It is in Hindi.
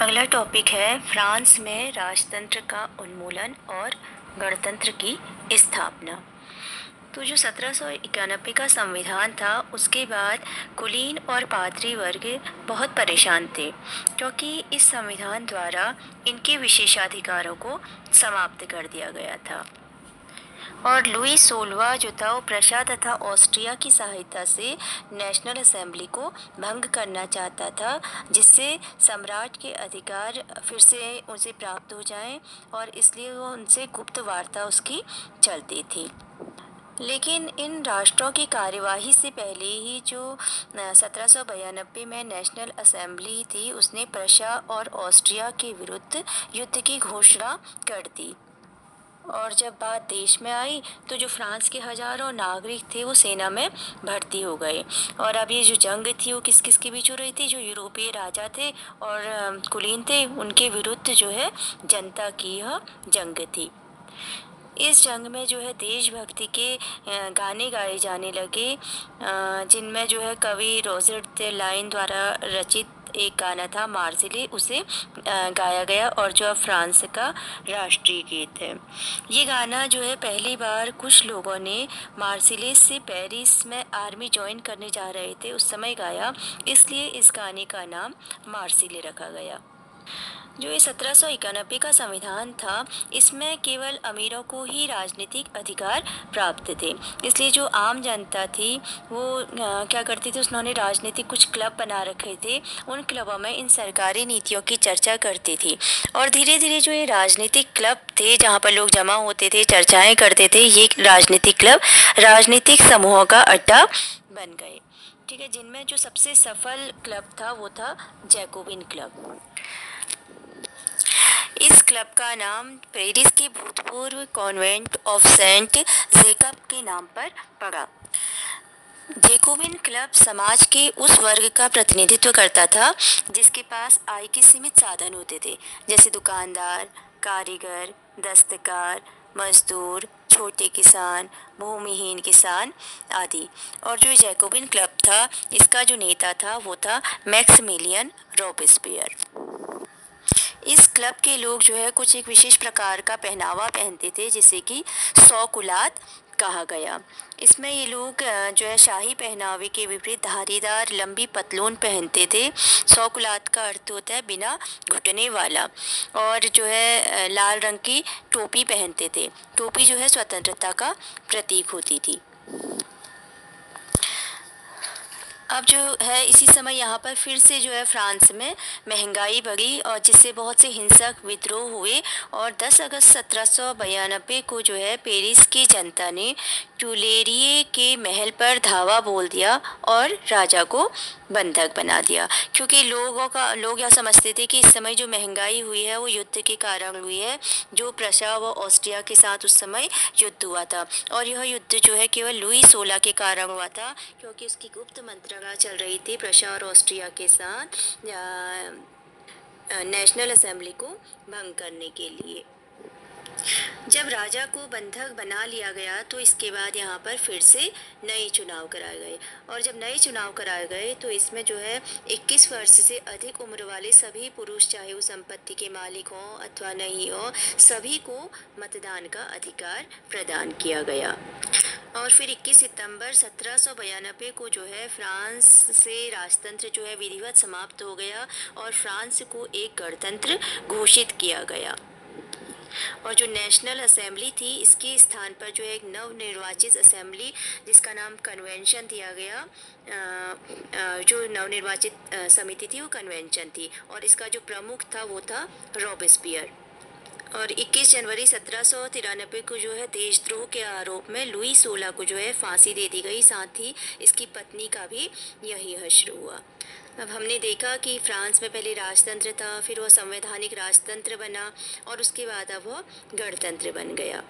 अगला टॉपिक है फ्रांस में राजतंत्र का उन्मूलन और गणतंत्र की स्थापना। तो जो 1791 का संविधान था उसके बाद कुलीन और पादरी वर्ग बहुत परेशान थे, क्योंकि इस संविधान द्वारा इनके विशेषाधिकारों को समाप्त कर दिया गया था। और लुई 16वां जो था वो प्रशा तथा ऑस्ट्रिया की सहायता से नेशनल असेंबली को भंग करना चाहता था, जिससे सम्राट के अधिकार फिर से उसे प्राप्त हो जाएं, और इसलिए वो उनसे गुप्त वार्ता उसकी चलती थी। लेकिन इन राष्ट्रों की कार्यवाही से पहले ही जो 1792 में नेशनल असेंबली थी उसने प्रशा और ऑस्ट्रिया के विरुद्ध युद्ध की घोषणा कर दी। और जब बात देश में आई तो जो फ्रांस के हजारों नागरिक थे वो सेना में भर्ती हो गए। और अब ये जो जंग थी वो किस किस के बीच हो रही थी? जो यूरोपीय राजा थे और कुलीन थे उनके विरुद्ध जो है जनता की यह जंग थी। इस जंग में जो है देशभक्ति के गाने गाए जाने लगे, जिनमें जो है कवि रोजेट दे लाइन द्वारा रचित एक गाना था मार्सिले, उसे गाया गया और जो फ्रांस का राष्ट्रीय गीत है। ये गाना जो है पहली बार कुछ लोगों ने मार्सिले से पेरिस में आर्मी ज्वाइन करने जा रहे थे उस समय गाया, इसलिए इस गाने का नाम मार्सिले रखा गया। जो ये 1791 का संविधान था इसमें केवल अमीरों को ही राजनीतिक अधिकार प्राप्त थे, इसलिए जो आम जनता थी वो क्या करती थी, उन्होंने राजनीतिक कुछ क्लब बना रखे थे। उन क्लबों में इन सरकारी नीतियों की चर्चा करती थी और धीरे धीरे जो ये राजनीतिक क्लब थे जहाँ पर लोग जमा होते थे, चर्चाएं करते थे, ये राजनीतिक क्लब राजनीतिक समूहों का अड्डा बन गए। ठीक है, जिनमें जो सबसे सफल क्लब था वो था जैकोबिन क्लब। इस क्लब का नाम पेरिस के भूतपूर्व कॉन्वेंट ऑफ सेंट जेकब के नाम पर पड़ा। जैकोबिन क्लब समाज के उस वर्ग का प्रतिनिधित्व करता था जिसके पास आय के सीमित साधन होते थे, जैसे दुकानदार, कारीगर, दस्तकार, मजदूर, छोटे किसान, भूमिहीन किसान आदि। और जो जैकोबिन क्लब था इसका जो नेता था वो था मैक्सिमिलियन रॉबेस्पियर। इस क्लब के लोग जो है कुछ एक विशेष प्रकार का पहनावा पहनते थे जिसे कि सौकुलात कहा गया। इसमें ये लोग जो है शाही पहनावे के विपरीत धारीदार लंबी पतलून पहनते थे। सौकुलात का अर्थ होता है बिना घुटने वाला, और जो है लाल रंग की टोपी पहनते थे। टोपी जो है स्वतंत्रता का प्रतीक होती थी। अब जो है इसी समय यहाँ पर फिर से जो है फ्रांस में महंगाई बढ़ी और जिससे बहुत से हिंसक विद्रोह हुए, और 10 अगस्त 1792 को जो है पेरिस की जनता ने टुलेरिए के महल पर धावा बोल दिया और राजा को बंधक बना दिया, क्योंकि लोग यह समझते थे कि इस समय जो महंगाई हुई है वो युद्ध के कारण हुई है, जो प्रशा व ऑस्ट्रिया के साथ उस समय युद्ध हुआ था। और यह युद्ध जो है केवल लुई 16 के कारण हुआ था, क्योंकि उसकी गुप्त मंत्रणा चल रही थी प्रशा और ऑस्ट्रिया के साथ नेशनल असेंबली को भंग करने के लिए। जब राजा को बंधक बना लिया गया तो इसके बाद यहाँ पर फिर से नए चुनाव कराए गए, और जब नए चुनाव कराए गए तो इसमें जो है 21 वर्ष से अधिक उम्र वाले सभी पुरुष, चाहे वो संपत्ति के मालिक हों अथवा नहीं हो, सभी को मतदान का अधिकार प्रदान किया गया। और फिर 21 सितंबर 1792 को जो है फ्रांस से राजतंत्र जो है विधिवत समाप्त हो गया और फ्रांस को एक गणतंत्र घोषित किया गया। और जो नेशनल असेंबली थी इसके स्थान पर जो एक नवनिर्वाचित असेंबली जिसका नाम कन्वेंशन दिया गया, जो नवनिर्वाचित समिति थी वो कन्वेंशन थी, और इसका जो प्रमुख था वो था रॉबेस्पियर। और 21 जनवरी 1793 को जो है देशद्रोह के आरोप में लुई 16 को जो है फांसी दे दी गई, साथ ही इसकी पत्नी का भी यही हश्र हुआ। अब हमने देखा कि फ्रांस में पहले राजतंत्र था, फिर वह संवैधानिक राजतंत्र बना और उसके बाद अब वह गणतंत्र बन गया।